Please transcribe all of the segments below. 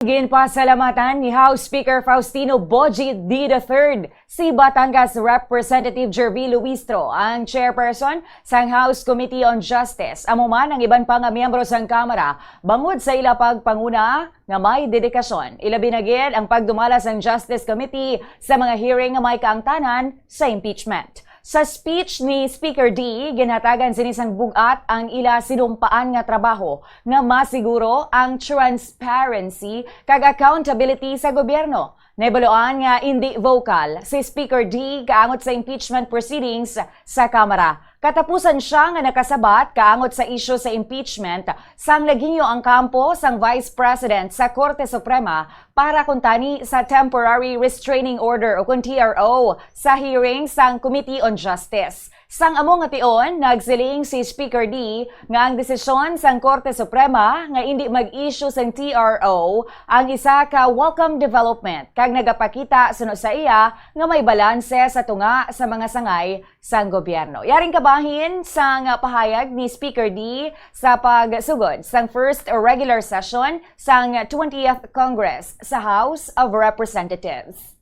Ginpasalamatan ni House Speaker Faustino Boji D. III si Batangas Representative Jervy Luistro, ang chairperson sang House Committee on Justice. Amo man ang iban pang miyembro sang Kamara bangod sa ila pagpanguna nga may dedikasyon. Ilabi na gid ang pagdumala sang Justice Committee sa mga hearing nga may kaangtanan sa impeachment. Sa speech ni Speaker D, ginhatagan sinisang bugat ang ila sinumpaan nga trabaho nga masiguro ang transparency kag accountability sa gobyerno. Naibaloan nga hindi vocal si Speaker D kaangot sa impeachment proceedings sa Kamara. Katapusan siya nga nakasabat kaangot sa isyu sa impeachment sang naghinyo ang kampo sang Vice President sa Korte Suprema para kuntani sa Temporary Restraining Order o kung TRO sa hearing sang Committee on Justice. Sang among ation, nagsiling si Speaker D nga ang desisyon sang Korte Suprema nga hindi mag-issue sang TRO ang isa ka welcome development kag nagapakita suno sa iya nga may balanse sa tunga sa mga sangay sang gobyerno. Yaring kabahin sang pahayag ni Speaker D sa pagsugod sang first regular session sang 20th Congress sa House of Representatives.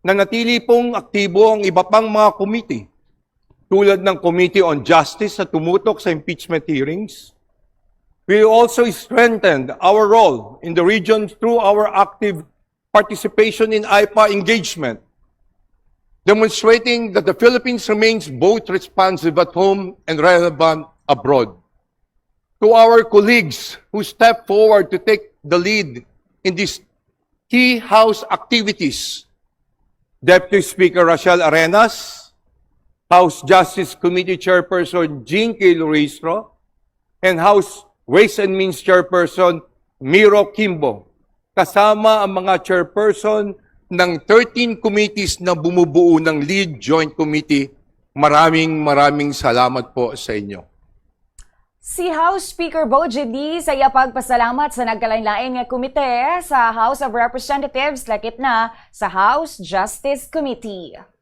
Nanatili pong aktibo ang iba pang mga committee tulad ng Committee on Justice na tumutok sa impeachment hearings. We also strengthened our role in the region through our active participation in IPA engagement, demonstrating that the Philippines remains both responsive at home and relevant abroad. To our colleagues who step forward to take the lead in these key House activities, Deputy Speaker Rachel Arenas, House Justice Committee Chairperson Jean K. Luistro, and House Ways and Means Chairperson Miro Kimbo, kasama ang mga chairperson ng 13 committees na bumubuo ng Lead Joint Committee. Maraming salamat po sa inyo. Si House Speaker Boji D sa iya pagpasalamat sa nagkalain-lain nga komite sa House of Representatives lakip na sa House Justice Committee.